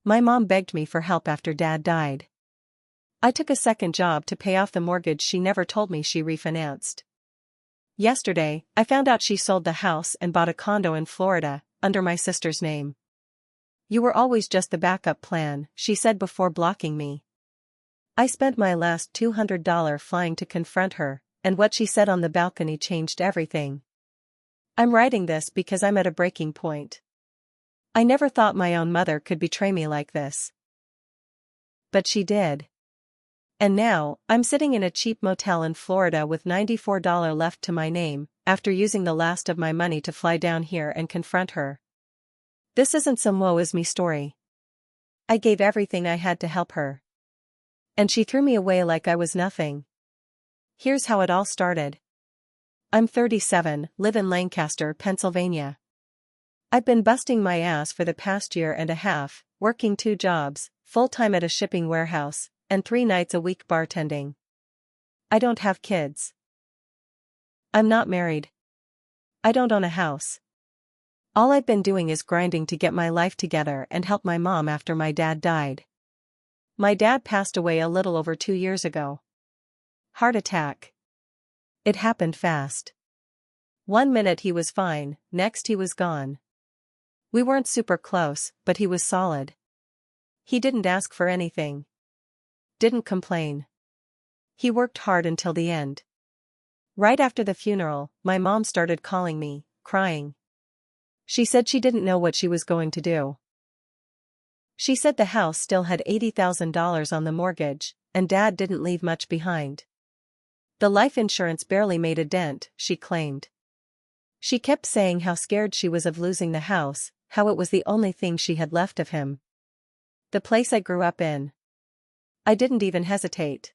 My mom begged me for help after Dad died. I took a second job to pay off the mortgage she never told me she refinanced. Yesterday, I found out she sold the house and bought a condo in Florida, under my sister's name. You were always just the backup plan, she said before blocking me. I spent my last $200 flying to confront her, and what she said on the balcony changed everything. I'm writing this because I'm at a breaking point. I never thought my own mother could betray me like this. But she did. And now, I'm sitting in a cheap motel in Florida with $94 left to my name, after using the last of my money to fly down here and confront her. This isn't some woe is me story. I gave everything I had to help her. And she threw me away like I was nothing. Here's how it all started. I'm 37, live in Lancaster, Pennsylvania. I've been busting my ass for the past year and a half, working 2 jobs, full-time at a shipping warehouse, and 3 nights a week bartending. I don't have kids. I'm not married. I don't own a house. All I've been doing is grinding to get my life together and help my mom after my dad died. My dad passed away a little over 2 years ago. Heart attack. It happened fast. 1 minute he was fine, next he was gone. We weren't super close, but he was solid. He didn't ask for anything. Didn't complain. He worked hard until the end. Right after the funeral, my mom started calling me, crying. She said she didn't know what she was going to do. She said the house still had $80,000 on the mortgage, and Dad didn't leave much behind. The life insurance barely made a dent, she claimed. She kept saying how scared she was of losing the house, how it was the only thing she had left of him. The place I grew up in. I didn't even hesitate.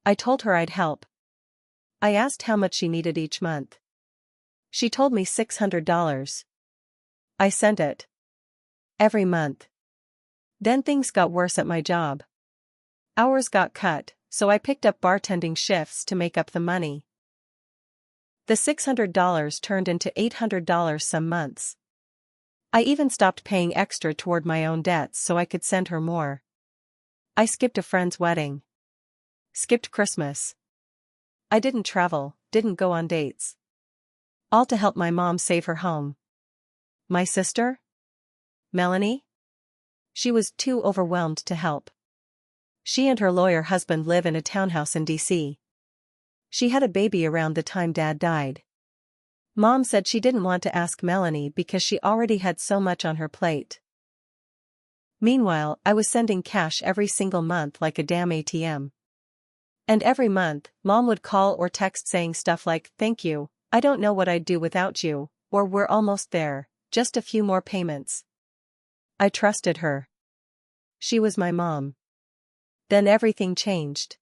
I told her I'd help. I asked how much she needed each month. She told me $600. I sent it. Every month. Then things got worse at my job. Hours got cut, so I picked up bartending shifts to make up the money. The $600 turned into $800 some months. I even stopped paying extra toward my own debts so I could send her more. I skipped a friend's wedding. Skipped Christmas. I didn't travel, didn't go on dates. All to help my mom save her home. My sister? Melanie? She was too overwhelmed to help. She and her lawyer husband live in a townhouse in D.C. She had a baby around the time Dad died. Mom said she didn't want to ask Melanie because she already had so much on her plate. Meanwhile, I was sending cash every single month like a damn ATM. And every month, Mom would call or text saying stuff like, "Thank you, I don't know what I'd do without you," or "We're almost there, just a few more payments." I trusted her. She was my mom. Then everything changed.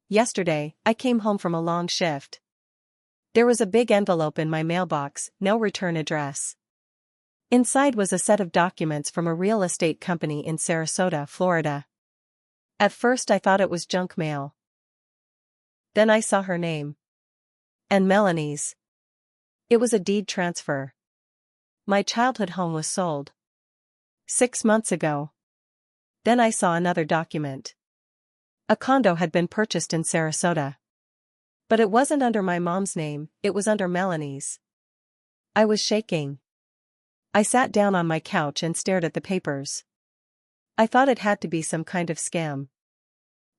Yesterday, I came home from a long shift. There was a big envelope in my mailbox, no return address. Inside was a set of documents from a real estate company in Sarasota, Florida. At first I thought it was junk mail. Then I saw her name. And Melanie's. It was a deed transfer. My childhood home was sold 6 months ago. Then I saw another document. A condo had been purchased in Sarasota. But it wasn't under my mom's name, it was under Melanie's. I was shaking. I sat down on my couch and stared at the papers. I thought it had to be some kind of scam.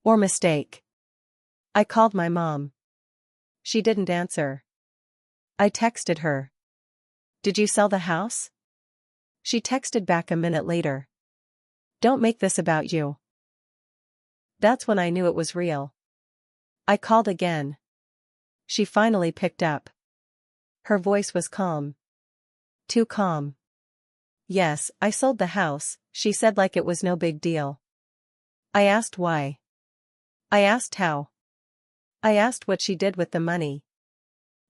Or mistake. I called my mom. She didn't answer. I texted her. "Did you sell the house?" She texted back a minute later. "Don't make this about you." That's when I knew it was real. I called again. She finally picked up. Her voice was calm. Too calm. "Yes, I sold the house," she said like it was no big deal. I asked why. I asked how. I asked what she did with the money.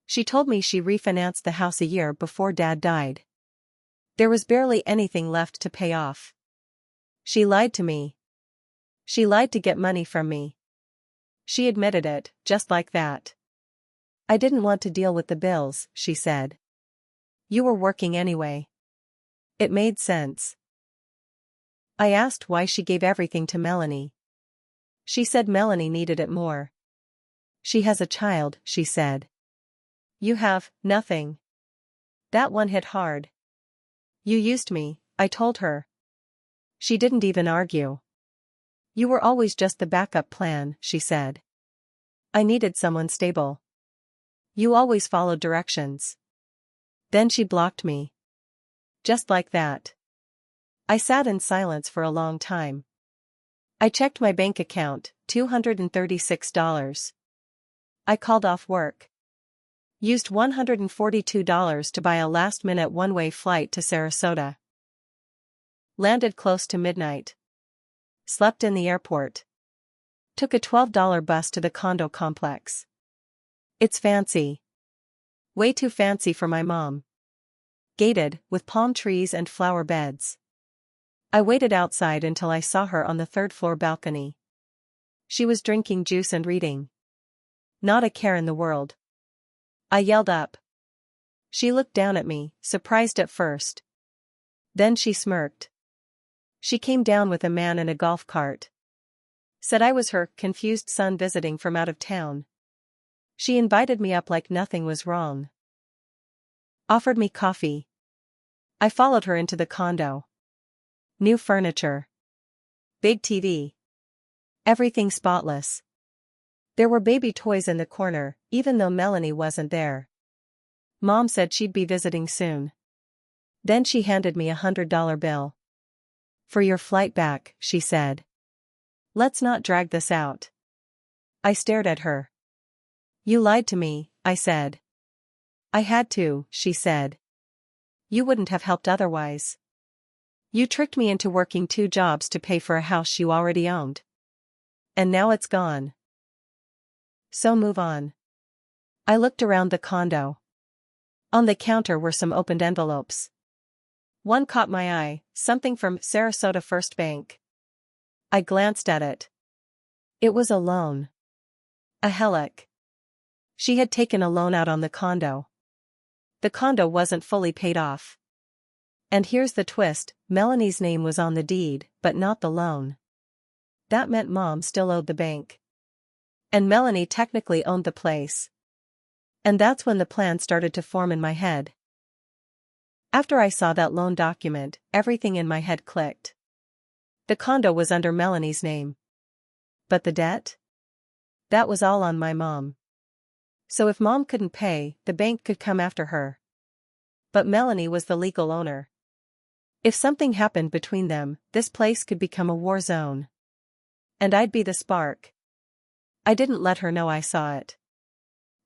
She told me she refinanced the house a year before Dad died. There was barely anything left to pay off. She lied to me. She lied to get money from me. She admitted it, just like that. "I didn't want to deal with the bills," she said. "You were working anyway. It made sense." I asked why she gave everything to Melanie. She said Melanie needed it more. She has a child, she said. You have nothing. That one hit hard. You used me, I told her. She didn't even argue. You were always just the backup plan, she said. I needed someone stable. You always followed directions. Then she blocked me. Just like that. I sat in silence for a long time. I checked my bank account, $236. I called off work. Used $142 to buy a last-minute one-way flight to Sarasota. Landed close to midnight. Slept in the airport. Took a $12 bus to the condo complex. It's fancy. Way too fancy for my mom. Gated, with palm trees and flower beds. I waited outside until I saw her on the third-floor balcony. She was drinking juice and reading. Not a care in the world. I yelled up. She looked down at me, surprised at first. Then she smirked. She came down with a man in a golf cart. Said I was her confused son visiting from out of town. She invited me up like nothing was wrong. Offered me coffee. I followed her into the condo. New furniture. Big TV. Everything spotless. There were baby toys in the corner, even though Melanie wasn't there. Mom said she'd be visiting soon. Then she handed me $100 bill. For your flight back, she said. Let's not drag this out. I stared at her. You lied to me, I said. I had to, she said. You wouldn't have helped otherwise. You tricked me into working 2 jobs to pay for a house you already owned. And now it's gone. So move on. I looked around the condo. On the counter were some opened envelopes. One caught my eye, something from Sarasota First Bank. I glanced at it. It was a loan. A HELOC. She had taken a loan out on the condo. The condo wasn't fully paid off. And here's the twist, Melanie's name was on the deed, but not the loan. That meant Mom still owed the bank. And Melanie technically owned the place. And that's when the plan started to form in my head. After I saw that loan document, everything in my head clicked. The condo was under Melanie's name. But the debt? That was all on my mom. So if Mom couldn't pay, the bank could come after her. But Melanie was the legal owner. If something happened between them, this place could become a war zone. And I'd be the spark. I didn't let her know I saw it.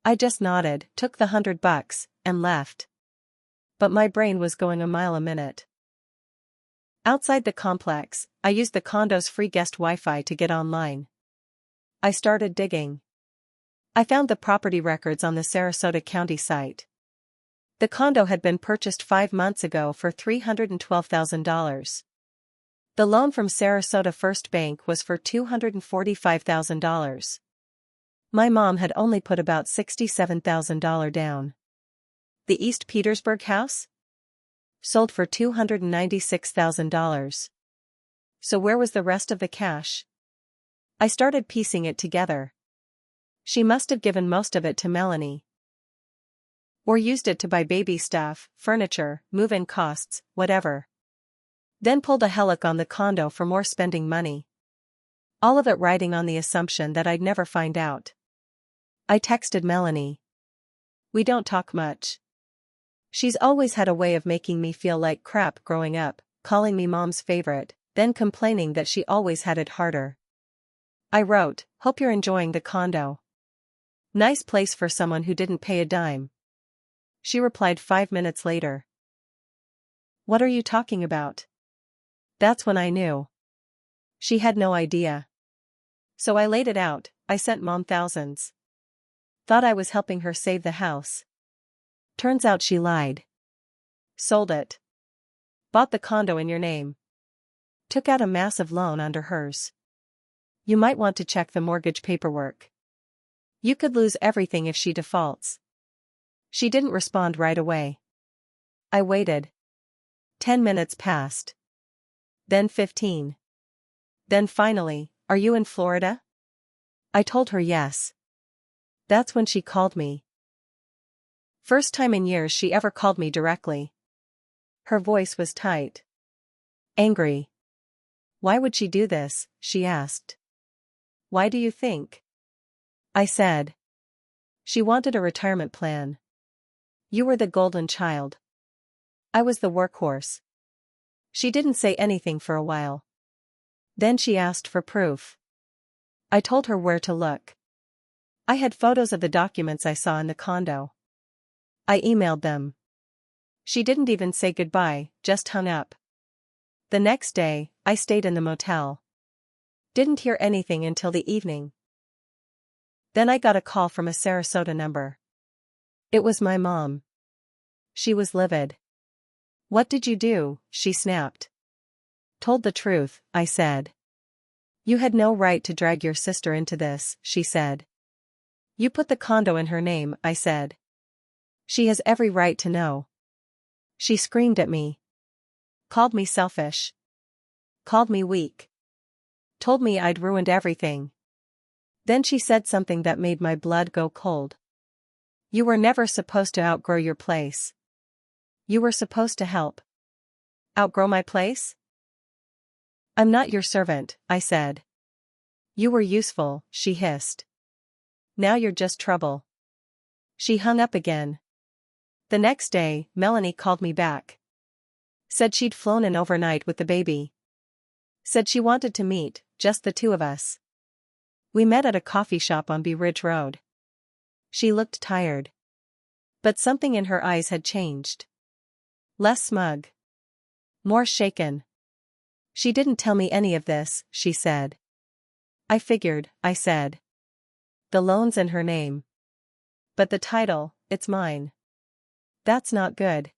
I just nodded, took the $100, and left. But my brain was going a mile a minute. Outside the complex, I used the condo's free guest Wi-Fi to get online. I started digging. I found the property records on the Sarasota County site. The condo had been purchased 5 months ago for $312,000. The loan from Sarasota First Bank was for $245,000. My mom had only put about $67,000 down. The East Petersburg house? Sold for $296,000. So where was the rest of the cash? I started piecing it together. She must have given most of it to Melanie. Or used it to buy baby stuff, furniture, move-in costs, whatever. Then pulled a HELOC on the condo for more spending money. All of it riding on the assumption that I'd never find out. I texted Melanie. We don't talk much. She's always had a way of making me feel like crap growing up, calling me Mom's favorite, then complaining that she always had it harder. I wrote, hope you're enjoying the condo. Nice place for someone who didn't pay a dime. She replied 5 minutes later. What are you talking about? That's when I knew. She had no idea. So I laid it out, I sent Mom thousands. Thought I was helping her save the house. Turns out she lied. Sold it. Bought the condo in your name. Took out a massive loan under hers. You might want to check the mortgage paperwork. You could lose everything if she defaults. She didn't respond right away. I waited. 10 minutes passed. Then 15. Then finally, are you in Florida? I told her yes. That's when she called me. First time in years she ever called me directly. Her voice was tight. Angry. Why would she do this? She asked. Why do you think? I said. She wanted a retirement plan. You were the golden child. I was the workhorse. She didn't say anything for a while. Then she asked for proof. I told her where to look. I had photos of the documents I saw in the condo. I emailed them. She didn't even say goodbye, just hung up. The next day, I stayed in the motel. Didn't hear anything until the evening. Then I got a call from a Sarasota number. It was my mom. She was livid. What did you do? She snapped. Told the truth, I said. You had no right to drag your sister into this, she said. You put the condo in her name, I said. She has every right to know. She screamed at me. Called me selfish. Called me weak. Told me I'd ruined everything. Then she said something that made my blood go cold. You were never supposed to outgrow your place. You were supposed to help. Outgrow my place? I'm not your servant, I said. You were useful, she hissed. Now you're just trouble. She hung up again. The next day, Melanie called me back. Said she'd flown in overnight with the baby. Said she wanted to meet, just the two of us. We met at a coffee shop on Bee Ridge Road. She looked tired. But something in her eyes had changed. Less smug. More shaken. She didn't tell me any of this, she said. I figured, I said. The loan's in her name. But the title, it's mine. That's not good.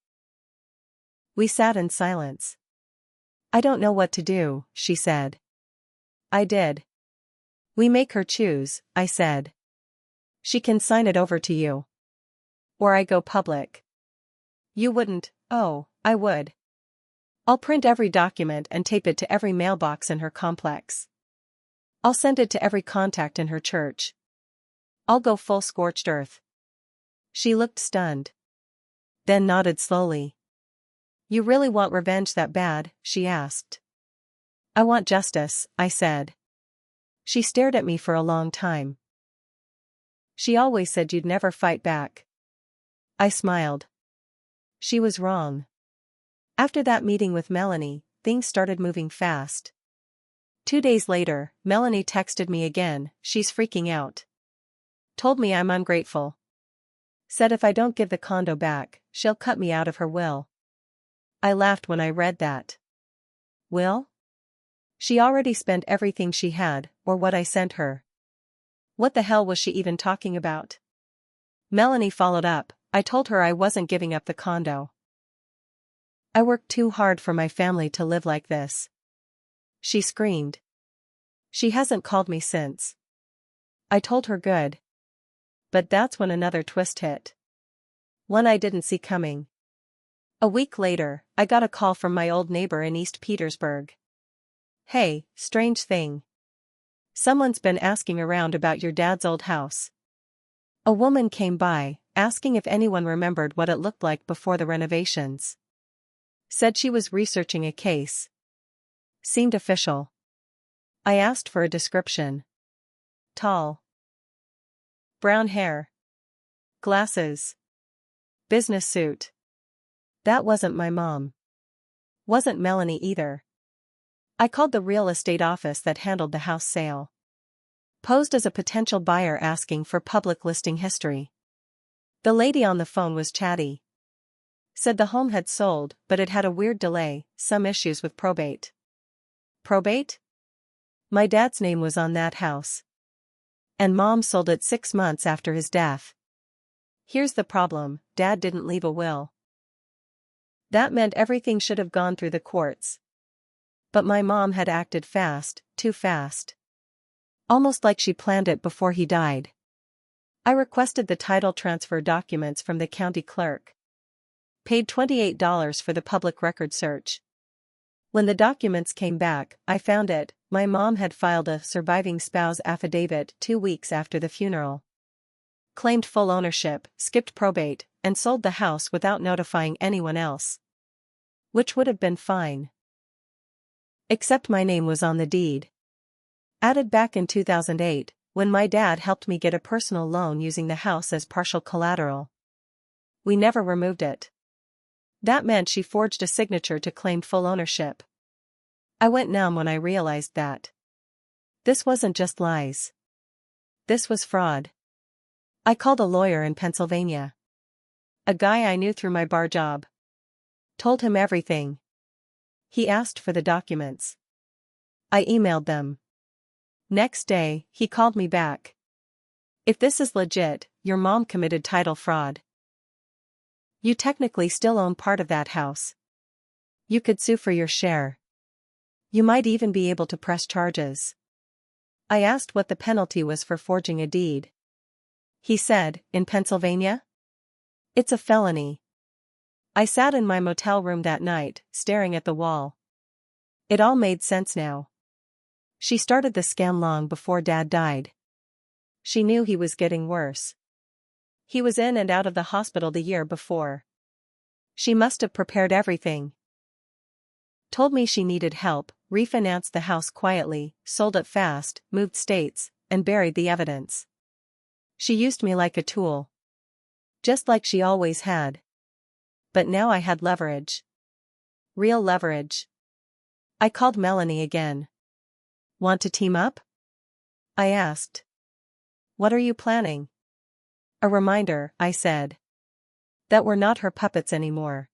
We sat in silence. I don't know what to do, she said. I did. We make her choose, I said. She can sign it over to you. Or I go public. You wouldn't. Oh, I would. I'll print every document and tape it to every mailbox in her complex. I'll send it to every contact in her church. I'll go full scorched earth. She looked stunned. Then nodded slowly. You really want revenge that bad? She asked. I want justice, I said. She stared at me for a long time. She always said you'd never fight back. I smiled. She was wrong. After that meeting with Melanie, things started moving fast. 2 days later, Melanie texted me again. She's freaking out. Told me I'm ungrateful. Said if I don't give the condo back, she'll cut me out of her will. I laughed when I read that. Will? She already spent everything she had, or what I sent her. What the hell was she even talking about? Melanie followed up. I told her I wasn't giving up the condo. I worked too hard for my family to live like this. She screamed. She hasn't called me since. I told her good. But that's when another twist hit. One I didn't see coming. A week later, I got a call from my old neighbor in East Petersburg. Hey, strange thing. Someone's been asking around about your dad's old house. A woman came by, asking if anyone remembered what it looked like before the renovations. Said she was researching a case. Seemed official. I asked for a description. Tall. Brown hair. Glasses. Business suit. That wasn't my mom. Wasn't Melanie either. I called the real estate office that handled the house sale. Posed as a potential buyer asking for public listing history. The lady on the phone was chatty. Said the home had sold, but it had a weird delay, some issues with probate. Probate? My dad's name was on that house. And Mom sold it 6 months after his death. Here's the problem, Dad didn't leave a will. That meant everything should have gone through the courts. But my mom had acted fast, too fast. Almost like she planned it before he died. I requested the title transfer documents from the county clerk. Paid $28 for the public record search. When the documents came back, I found it. My mom had filed a surviving spouse affidavit 2 weeks after the funeral. Claimed full ownership, skipped probate, and sold the house without notifying anyone else. Which would have been fine. Except my name was on the deed. Added back in 2008, when my dad helped me get a personal loan using the house as partial collateral. We never removed it. That meant she forged a signature to claim full ownership. I went numb when I realized that. This wasn't just lies. This was fraud. I called a lawyer in Pennsylvania. A guy I knew through my bar job. Told him everything. He asked for the documents. I emailed them. Next day, he called me back. If this is legit, your mom committed title fraud. You technically still own part of that house. You could sue for your share. You might even be able to press charges. I asked what the penalty was for forging a deed. He said, in Pennsylvania? It's a felony. I sat in my motel room that night, staring at the wall. It all made sense now. She started the scam long before Dad died. She knew he was getting worse. He was in and out of the hospital the year before. She must have prepared everything. Told me she needed help, refinanced the house quietly, sold it fast, moved states, and buried the evidence. She used me like a tool. Just like she always had. But now I had leverage. Real leverage. I called Melanie again. Want to team up? I asked. What are you planning? A reminder, I said. That we're not her puppets anymore.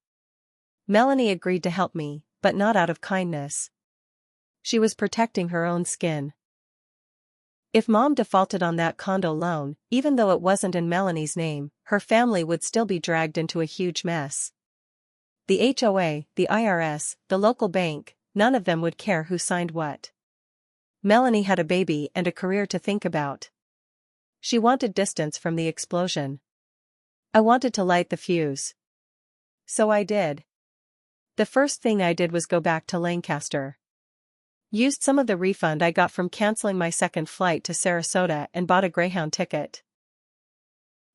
Melanie agreed to help me, but not out of kindness. She was protecting her own skin. If Mom defaulted on that condo loan, even though it wasn't in Melanie's name, her family would still be dragged into a huge mess. The HOA, the IRS, the local bank, none of them would care who signed what. Melanie had a baby and a career to think about. She wanted distance from the explosion. I wanted to light the fuse. So I did. The first thing I did was go back to Lancaster. Used some of the refund I got from canceling my second flight to Sarasota and bought a Greyhound ticket.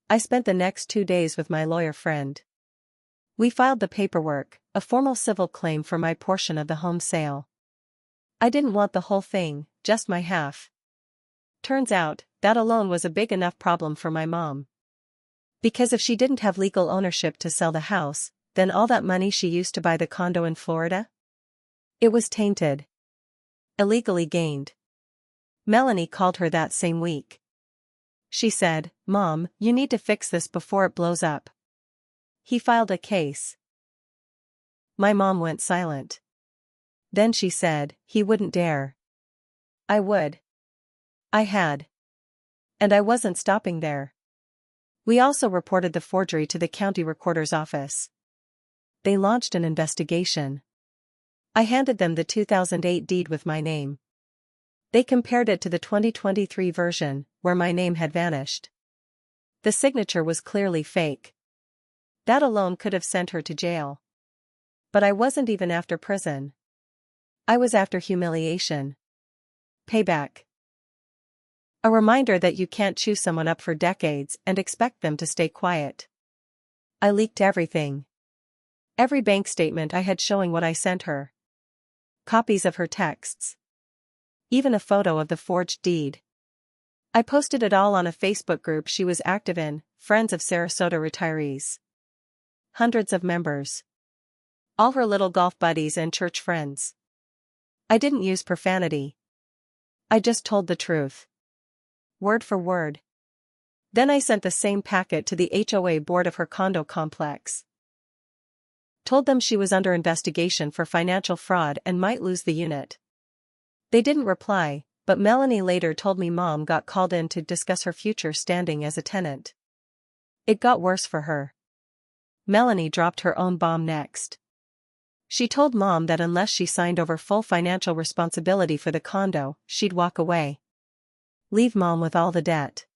I spent the next 2 days with my lawyer friend. We filed the paperwork, a formal civil claim for my portion of the home sale. I didn't want the whole thing, just my half. Turns out, that alone was a big enough problem for my mom. Because if she didn't have legal ownership to sell the house, then all that money she used to buy the condo in Florida? It was tainted. Illegally gained. Melanie called her that same week. She said, "Mom, you need to fix this before it blows up." He filed a case. My mom went silent. Then she said, "He wouldn't dare." I would. I had. And I wasn't stopping there. We also reported the forgery to the county recorder's office. They launched an investigation. I handed them the 2008 deed with my name. They compared it to the 2023 version, where my name had vanished. The signature was clearly fake. That alone could have sent her to jail. But I wasn't even after prison. I was after humiliation. Payback. A reminder that you can't chew someone up for decades and expect them to stay quiet. I leaked everything. Every bank statement I had showing what I sent her. Copies of her texts. Even a photo of the forged deed. I posted it all on a Facebook group she was active in, Friends of Sarasota Retirees. Hundreds of members. All her little golf buddies and church friends. I didn't use profanity. I just told the truth. Word for word. Then I sent the same packet to the HOA board of her condo complex. Told them she was under investigation for financial fraud and might lose the unit. They didn't reply, but Melanie later told me Mom got called in to discuss her future standing as a tenant. It got worse for her. Melanie dropped her own bomb next. She told Mom that unless she signed over full financial responsibility for the condo, she'd walk away. Leave Mom with all the debt.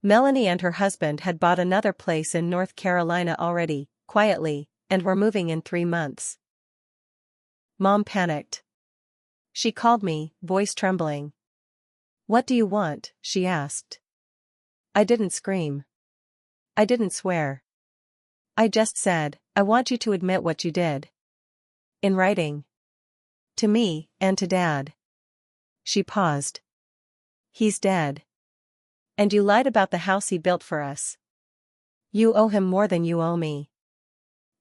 Melanie and her husband had bought another place in North Carolina already, quietly, and were moving in 3 months. Mom panicked. She called me, voice trembling. "What do you want?" she asked. I didn't scream. I didn't swear. I just said, "I want you to admit what you did. In writing. To me, and to Dad." She paused. "He's dead. And you lied about the house he built for us. You owe him more than you owe me."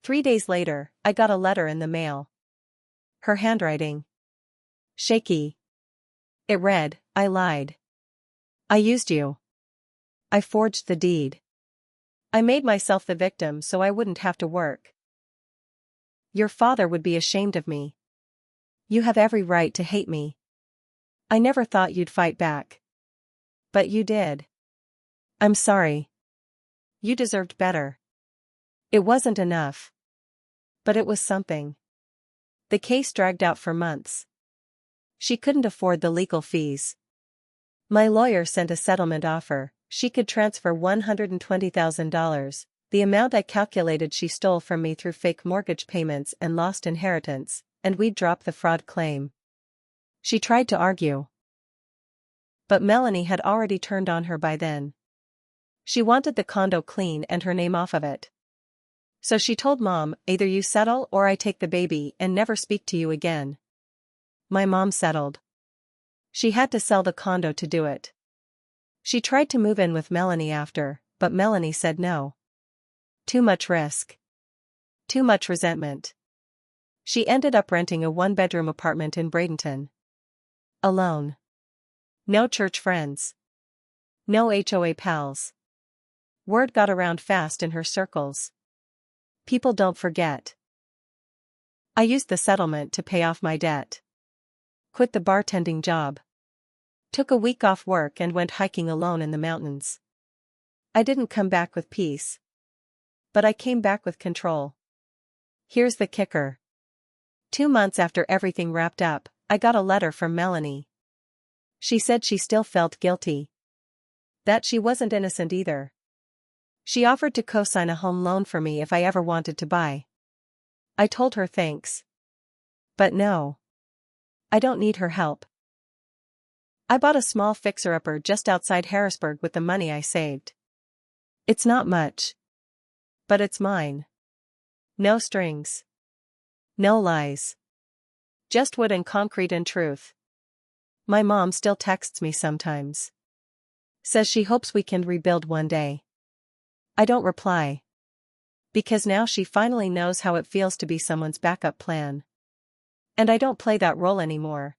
3 days later, I got a letter in the mail. Her handwriting. Shaky. It read, "I lied. I used you. I forged the deed. I made myself the victim so I wouldn't have to work. Your father would be ashamed of me. You have every right to hate me. I never thought you'd fight back. But you did. I'm sorry. You deserved better. It wasn't enough. But it was something." The case dragged out for months. She couldn't afford the legal fees. My lawyer sent a settlement offer. She could transfer $120,000, the amount I calculated she stole from me through fake mortgage payments and lost inheritance, and we'd drop the fraud claim. She tried to argue. But Melanie had already turned on her by then. She wanted the condo clean and her name off of it. So she told Mom, "Either you settle or I take the baby and never speak to you again." My mom settled. She had to sell the condo to do it. She tried to move in with Melanie after, but Melanie said no. Too much risk. Too much resentment. She ended up renting a one-bedroom apartment in Bradenton. Alone. No church friends. No HOA pals. Word got around fast in her circles. People don't forget. I used the settlement to pay off my debt. Quit the bartending job. Took a week off work and went hiking alone in the mountains. I didn't come back with peace. But I came back with control. Here's the kicker. 2 months after everything wrapped up, I got a letter from Melanie. She said she still felt guilty. That she wasn't innocent either. She offered to co-sign a home loan for me if I ever wanted to buy. I told her thanks. But no. I don't need her help. I bought a small fixer-upper just outside Harrisburg with the money I saved. It's not much. But it's mine. No strings. No lies. Just wood and concrete and truth. My mom still texts me sometimes. Says she hopes we can rebuild one day. I don't reply. Because now she finally knows how it feels to be someone's backup plan. And I don't play that role anymore.